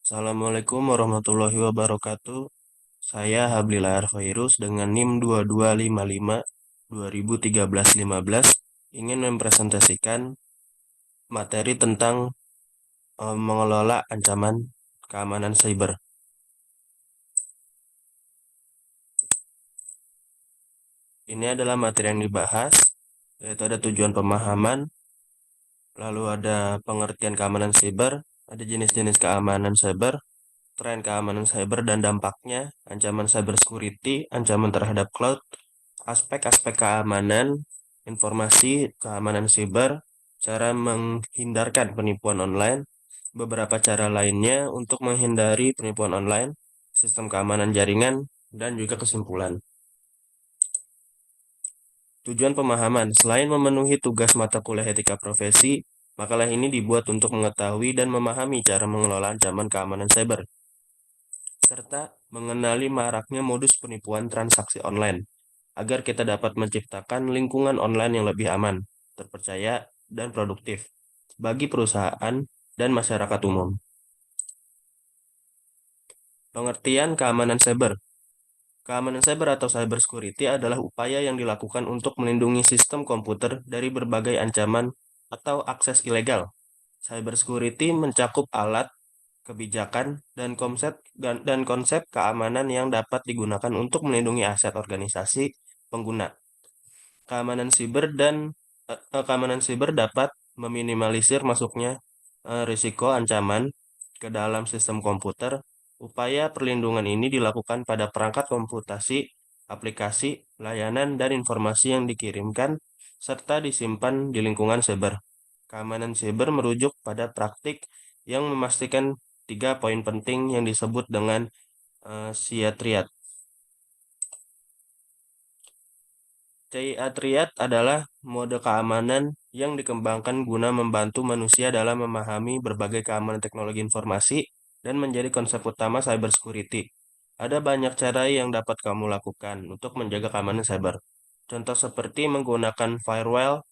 Assalamualaikum warahmatullahi wabarakatuh. Saya Hablila Arfairus dengan NIM 2255 2013-15 ingin mempresentasikan materi tentang mengelola ancaman keamanan cyber. Ini adalah materi yang dibahas, yaitu ada tujuan pemahaman, lalu ada pengertian keamanan cyber, ada jenis-jenis keamanan cyber, tren keamanan cyber dan dampaknya, ancaman cyber security, ancaman terhadap cloud, aspek-aspek keamanan, informasi keamanan siber, cara menghindarkan penipuan online, beberapa cara lainnya untuk menghindari penipuan online, sistem keamanan jaringan, dan juga kesimpulan. Tujuan pemahaman, selain memenuhi tugas mata kuliah etika profesi, makalah ini dibuat untuk mengetahui dan memahami cara mengelola ancaman keamanan cyber, serta mengenali maraknya modus penipuan transaksi online agar kita dapat menciptakan lingkungan online yang lebih aman, terpercaya, dan produktif bagi perusahaan dan masyarakat umum. Pengertian keamanan cyber. Keamanan cyber atau cyber security adalah upaya yang dilakukan untuk melindungi sistem komputer dari berbagai ancaman atau akses ilegal. Cyber security mencakup alat, kebijakan, dan konsep keamanan yang dapat digunakan untuk melindungi aset organisasi pengguna. Keamanan siber dan keamanan siber dapat meminimalisir masuknya risiko ancaman ke dalam sistem komputer. Upaya perlindungan ini dilakukan pada perangkat komputasi, aplikasi, layanan, dan informasi yang dikirimkan serta disimpan di lingkungan siber. Keamanan siber merujuk pada praktik yang memastikan 3 poin penting yang disebut dengan CIA-Triad. CIA Triad adalah mode keamanan yang dikembangkan guna membantu manusia dalam memahami berbagai keamanan teknologi informasi dan menjadi konsep utama cybersecurity. Ada banyak cara yang dapat kamu lakukan untuk menjaga keamanan cyber. Contoh seperti menggunakan firewall,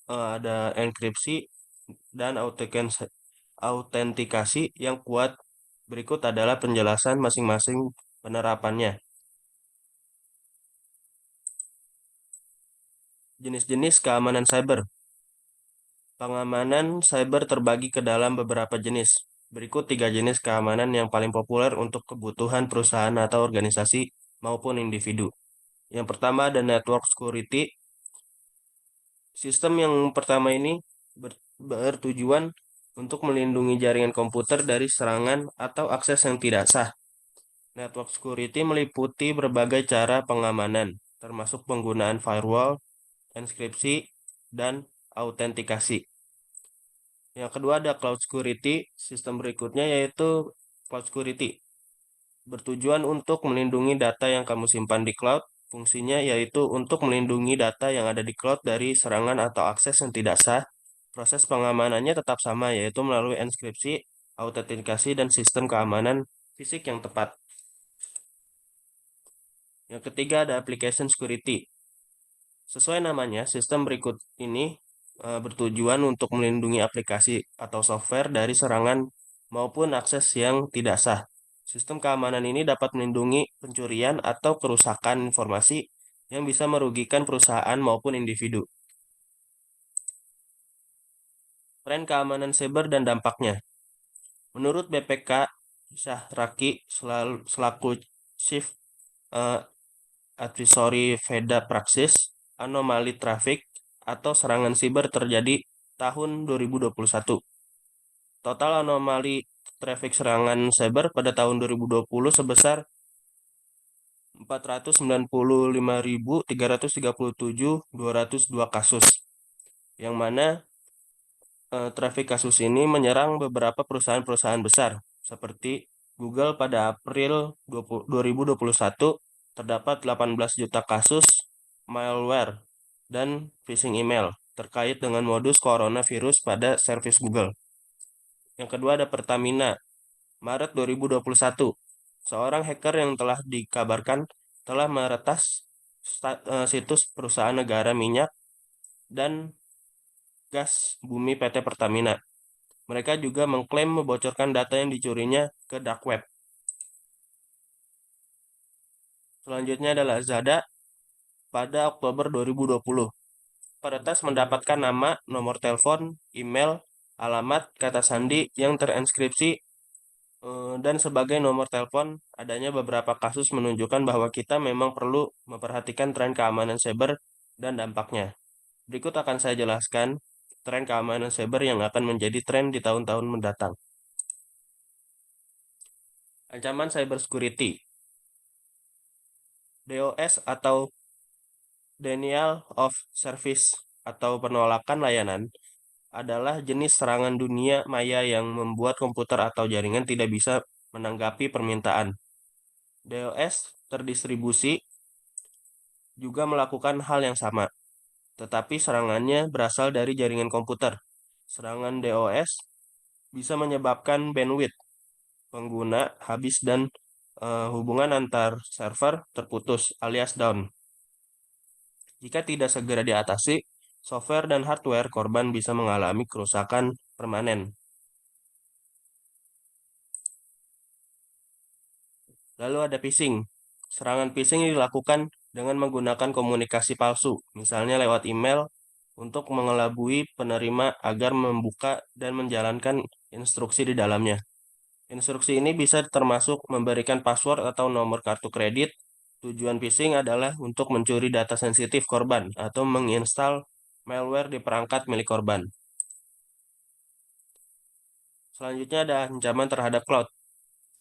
ada enkripsi, dan autentikasi yang kuat. Berikut adalah penjelasan masing-masing penerapannya. Jenis-jenis keamanan cyber. Pengamanan cyber terbagi ke dalam beberapa jenis. Berikut 3 jenis keamanan yang paling populer untuk kebutuhan perusahaan atau organisasi maupun individu. Yang pertama ada network security. Sistem yang pertama ini bertujuan untuk melindungi jaringan komputer dari serangan atau akses yang tidak sah. Network security meliputi berbagai cara pengamanan, termasuk penggunaan firewall, enkripsi, dan autentikasi. Yang kedua ada cloud security. Sistem berikutnya yaitu cloud security. Bertujuan untuk melindungi data yang kamu simpan di cloud. Fungsinya yaitu untuk melindungi data yang ada di cloud dari serangan atau akses yang tidak sah. Proses pengamanannya tetap sama, yaitu melalui enkripsi, autentikasi, dan sistem keamanan fisik yang tepat. Yang ketiga ada application security. Sesuai namanya, sistem berikut ini bertujuan untuk melindungi aplikasi atau software dari serangan maupun akses yang tidak sah. Sistem keamanan ini dapat melindungi pencurian atau kerusakan informasi yang bisa merugikan perusahaan maupun individu. Tren keamanan cyber dan dampaknya. Menurut BPK Syahraki selaku Chief eh, Advisory Veda Praxis, anomali traffic atau serangan siber terjadi tahun 2021. Total anomali traffic serangan cyber pada tahun 2020 sebesar 495.337.202 kasus, yang mana traffic kasus ini menyerang beberapa perusahaan-perusahaan besar, seperti Google pada April 2021 terdapat 18 juta kasus malware dan phishing email terkait dengan modus coronavirus pada servis Google. Yang kedua ada Pertamina. Maret 2021, seorang hacker yang telah dikabarkan telah meretas situs perusahaan negara minyak dan gas bumi PT Pertamina. Mereka juga mengklaim membocorkan data yang dicurinya ke dark web. Selanjutnya adalah Zada pada Oktober 2020. Peretas mendapatkan nama, nomor telepon, email, alamat, kata sandi yang terenskripsi, dan sebagai nomor telepon. Adanya beberapa kasus menunjukkan bahwa kita memang perlu memperhatikan tren keamanan cyber dan dampaknya. Berikut akan saya jelaskan tren keamanan cyber yang akan menjadi tren di tahun-tahun mendatang. Ancaman cyber security. DOS atau Denial of Service atau penolakan layanan adalah jenis serangan dunia maya yang membuat komputer atau jaringan tidak bisa menanggapi permintaan. DOS terdistribusi juga melakukan hal yang sama, tetapi serangannya berasal dari jaringan komputer. Serangan DOS bisa menyebabkan bandwidth pengguna habis dan hubungan antar server terputus alias down. Jika tidak segera diatasi, software dan hardware korban bisa mengalami kerusakan permanen. Lalu ada phishing. Serangan phishing dilakukan dengan menggunakan komunikasi palsu, misalnya lewat email, untuk mengelabui penerima agar membuka dan menjalankan instruksi di dalamnya. Instruksi ini bisa termasuk memberikan password atau nomor kartu kredit. Tujuan phishing adalah untuk mencuri data sensitif korban atau menginstal malware di perangkat milik korban. Selanjutnya ada ancaman terhadap cloud.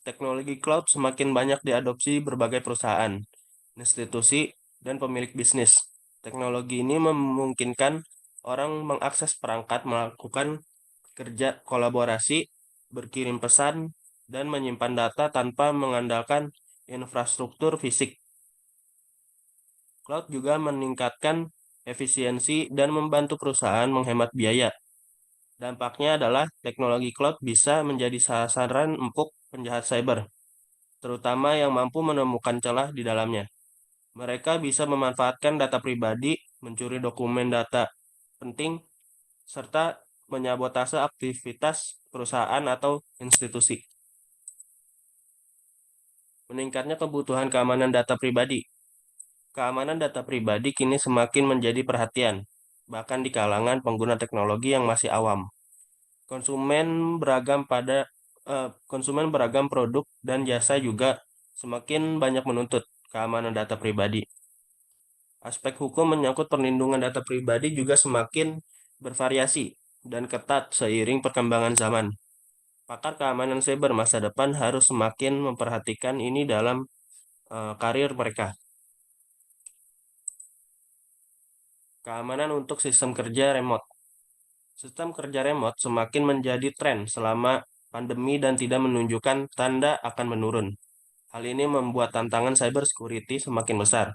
Teknologi cloud semakin banyak diadopsi berbagai perusahaan, institusi, dan pemilik bisnis. Teknologi ini memungkinkan orang mengakses perangkat, melakukan kerja kolaborasi, berkirim pesan, dan menyimpan data tanpa mengandalkan infrastruktur fisik. Cloud juga meningkatkan efisiensi dan membantu perusahaan menghemat biaya. Dampaknya adalah teknologi cloud bisa menjadi sasaran empuk penjahat cyber, terutama yang mampu menemukan celah di dalamnya. Mereka bisa memanfaatkan data pribadi, mencuri dokumen data penting, serta menyabotase aktivitas perusahaan atau institusi. Meningkatnya kebutuhan keamanan data pribadi. Keamanan data pribadi kini semakin menjadi perhatian, bahkan di kalangan pengguna teknologi yang masih awam. Konsumen beragam pada konsumen beragam produk dan jasa juga semakin banyak menuntut keamanan data pribadi. Aspek hukum menyangkut perlindungan data pribadi juga semakin bervariasi dan ketat seiring perkembangan zaman. Pakar keamanan cyber masa depan harus semakin memperhatikan ini dalam karir mereka. Keamanan untuk sistem kerja remote. Sistem kerja remote semakin menjadi tren selama pandemi dan tidak menunjukkan tanda akan menurun. Hal ini membuat tantangan cyber security semakin besar.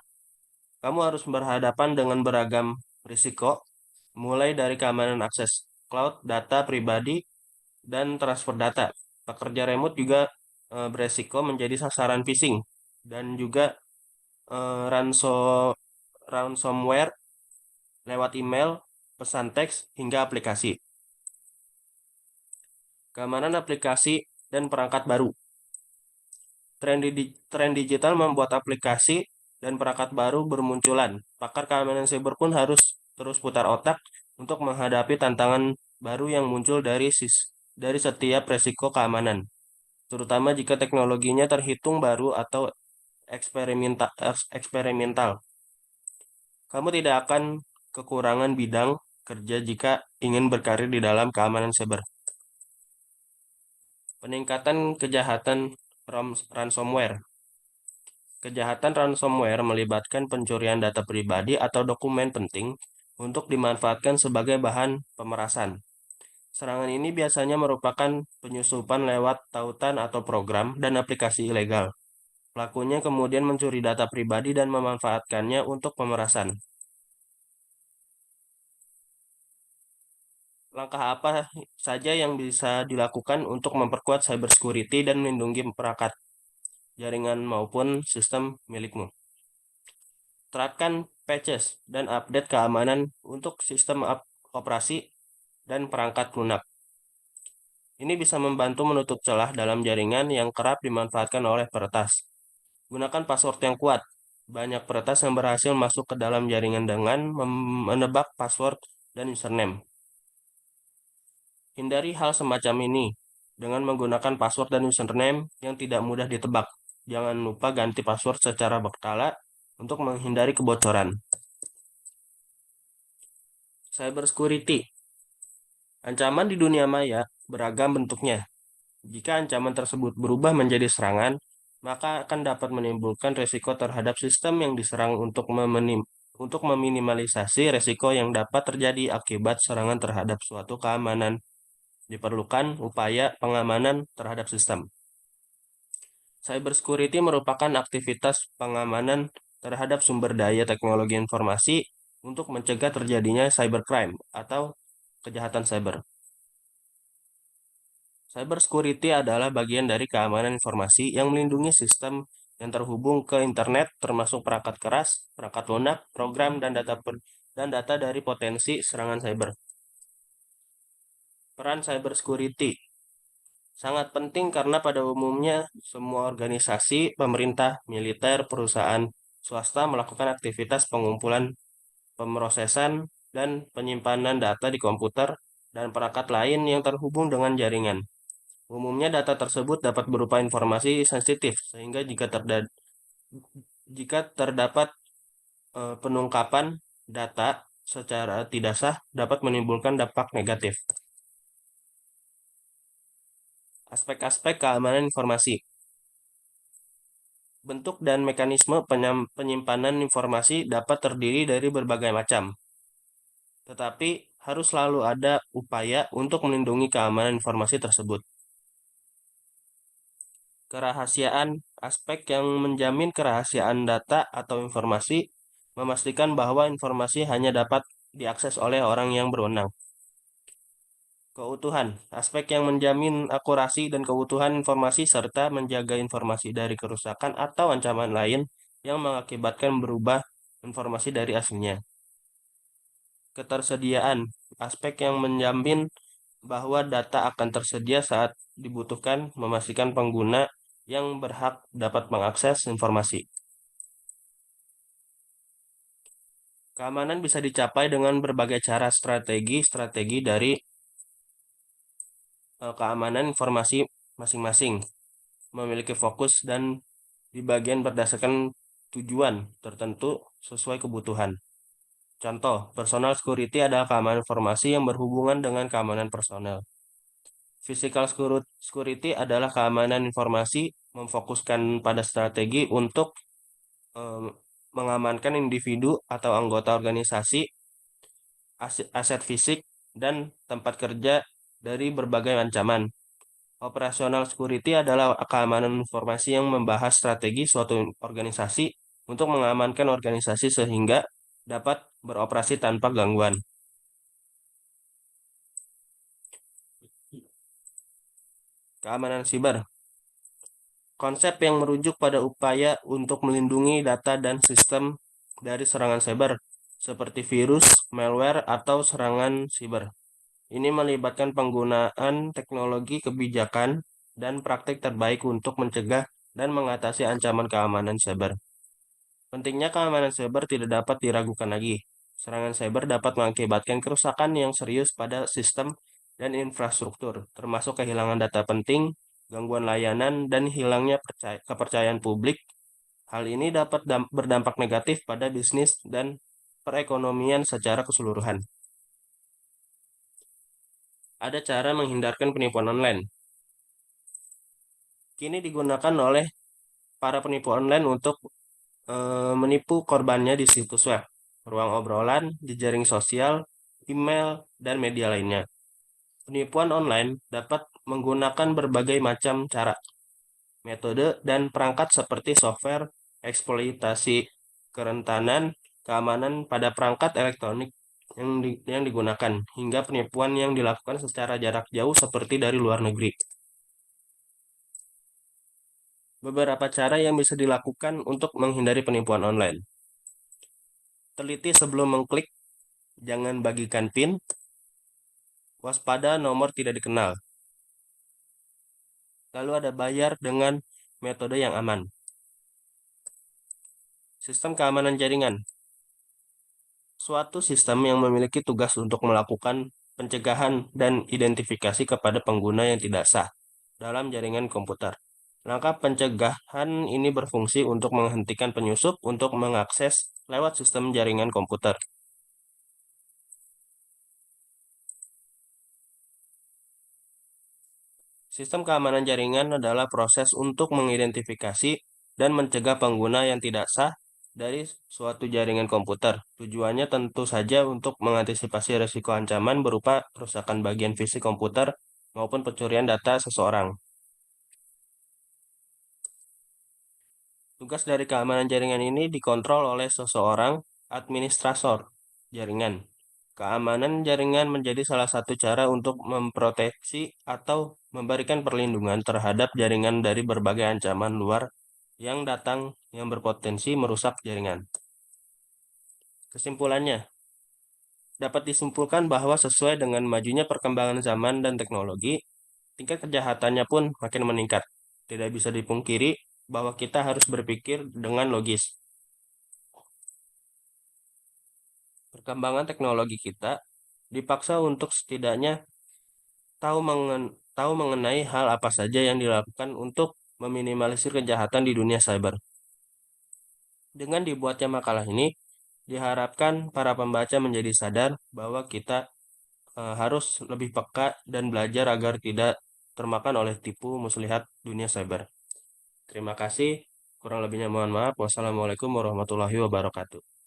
Kamu harus berhadapan dengan beragam risiko, mulai dari keamanan akses cloud, data pribadi, dan transfer data. Pekerja remote juga beresiko menjadi sasaran phishing dan juga ransomware lewat email, pesan teks, hingga aplikasi. Keamanan aplikasi dan perangkat baru. Tren digital membuat aplikasi dan perangkat baru bermunculan. Pakar keamanan cyber pun harus terus putar otak untuk menghadapi tantangan baru yang muncul dari setiap resiko keamanan, terutama jika teknologinya terhitung baru atau eksperimental. Kamu tidak akan kekurangan bidang kerja jika ingin berkarir di dalam keamanan cyber. Peningkatan kejahatan ransomware. Kejahatan ransomware melibatkan pencurian data pribadi atau dokumen penting untuk dimanfaatkan sebagai bahan pemerasan. Serangan ini biasanya merupakan penyusupan lewat tautan atau program dan aplikasi ilegal. Pelakunya kemudian mencuri data pribadi dan memanfaatkannya untuk pemerasan. Langkah apa saja yang bisa dilakukan untuk memperkuat cybersecurity dan melindungi perangkat, jaringan maupun sistem milikmu? Terapkan patches dan update keamanan untuk sistem operasi dan perangkat lunak. Ini bisa membantu menutup celah dalam jaringan yang kerap dimanfaatkan oleh peretas. Gunakan password yang kuat. Banyak peretas yang berhasil masuk ke dalam jaringan dengan menebak password dan username. Hindari hal semacam ini dengan menggunakan password dan username yang tidak mudah ditebak. Jangan lupa ganti password secara berkala untuk menghindari kebocoran. Cybersecurity. Ancaman di dunia maya beragam bentuknya. Jika ancaman tersebut berubah menjadi serangan, maka akan dapat menimbulkan risiko terhadap sistem yang diserang untuk meminimalisasi risiko yang dapat terjadi akibat serangan terhadap suatu keamanan. Diperlukan upaya pengamanan terhadap sistem. Cybersecurity merupakan aktivitas pengamanan terhadap sumber daya teknologi informasi untuk mencegah terjadinya cybercrime atau kejahatan cyber. Cybersecurity adalah bagian dari keamanan informasi yang melindungi sistem yang terhubung ke internet termasuk perangkat keras, perangkat lunak, program, dan data dari potensi serangan cyber. Peran cybersecurity sangat penting karena pada umumnya semua organisasi, pemerintah, militer, perusahaan swasta melakukan aktivitas pengumpulan, pemrosesan, dan penyimpanan data di komputer dan perangkat lain yang terhubung dengan jaringan. Umumnya data tersebut dapat berupa informasi sensitif, sehingga jika terdapat penungkapan data secara tidak sah dapat menimbulkan dampak negatif. Aspek-aspek keamanan informasi. Bentuk dan mekanisme penyimpanan informasi dapat terdiri dari berbagai macam, tetapi harus selalu ada upaya untuk melindungi keamanan informasi tersebut. Kerahasiaan, aspek yang menjamin kerahasiaan data atau informasi, memastikan bahwa informasi hanya dapat diakses oleh orang yang berwenang. Keutuhan, aspek yang menjamin akurasi dan keutuhan informasi serta menjaga informasi dari kerusakan atau ancaman lain yang mengakibatkan berubah informasi dari aslinya. Ketersediaan, aspek yang menjamin bahwa data akan tersedia saat dibutuhkan, memastikan pengguna yang berhak dapat mengakses informasi. Keamanan bisa dicapai dengan berbagai cara strategi dari keamanan informasi masing-masing, memiliki fokus dan dibagian berdasarkan tujuan tertentu sesuai kebutuhan. Contoh, personal security adalah keamanan informasi yang berhubungan dengan keamanan personel. Physical security adalah keamanan informasi memfokuskan pada strategi untuk eh, mengamankan individu atau anggota organisasi, aset fisik, dan tempat kerja dari berbagai ancaman. Operational security adalah keamanan informasi yang membahas strategi suatu organisasi untuk mengamankan organisasi sehingga dapat beroperasi tanpa gangguan. Keamanan siber. Konsep yang merujuk pada upaya untuk melindungi data dan sistem dari serangan cyber, seperti virus, malware, atau serangan siber. Ini melibatkan penggunaan teknologi kebijakan dan praktik terbaik untuk mencegah dan mengatasi ancaman keamanan cyber. Pentingnya keamanan cyber tidak dapat diragukan lagi. Serangan cyber dapat mengakibatkan kerusakan yang serius pada sistem dan infrastruktur, termasuk kehilangan data penting, gangguan layanan, dan hilangnya kepercayaan publik. Hal ini dapat berdampak negatif pada bisnis dan perekonomian secara keseluruhan. Ada cara menghindarkan penipuan online. Kini digunakan oleh para penipu online untuk menipu korbannya di situs web, ruang obrolan, jejaring sosial, email, dan media lainnya. Penipuan online dapat menggunakan berbagai macam cara, metode, dan perangkat seperti software, eksploitasi kerentanan, keamanan pada perangkat elektronik yang digunakan, hingga penipuan yang dilakukan secara jarak jauh seperti dari luar negeri. Beberapa cara yang bisa dilakukan untuk menghindari penipuan online. Teliti sebelum mengklik, jangan bagikan PIN, waspada nomor tidak dikenal. Lalu ada bayar dengan metode yang aman. Sistem keamanan jaringan. Suatu sistem yang memiliki tugas untuk melakukan pencegahan dan identifikasi kepada pengguna yang tidak sah dalam jaringan komputer. Langkah pencegahan ini berfungsi untuk menghentikan penyusup untuk mengakses lewat sistem jaringan komputer. Sistem keamanan jaringan adalah proses untuk mengidentifikasi dan mencegah pengguna yang tidak sah dari suatu jaringan komputer. Tujuannya tentu saja untuk mengantisipasi risiko ancaman berupa kerusakan bagian fisik komputer maupun pencurian data seseorang. Tugas dari keamanan jaringan ini dikontrol oleh seseorang administrator jaringan. Keamanan jaringan menjadi salah satu cara untuk memproteksi atau memberikan perlindungan terhadap jaringan dari berbagai ancaman luar yang datang yang berpotensi merusak jaringan. Kesimpulannya, dapat disimpulkan bahwa sesuai dengan majunya perkembangan zaman dan teknologi, tingkat kejahatannya pun makin meningkat. Tidak bisa dipungkiri bahwa kita harus berpikir dengan logis. Perkembangan teknologi kita dipaksa untuk setidaknya tahu mengenai hal apa saja yang dilakukan untuk meminimalisir kejahatan di dunia cyber. Dengan dibuatnya makalah ini, diharapkan para pembaca menjadi sadar bahwa kita harus lebih peka dan belajar agar tidak termakan oleh tipu muslihat dunia cyber. Terima kasih. Kurang lebihnya mohon maaf. Wassalamualaikum warahmatullahi wabarakatuh.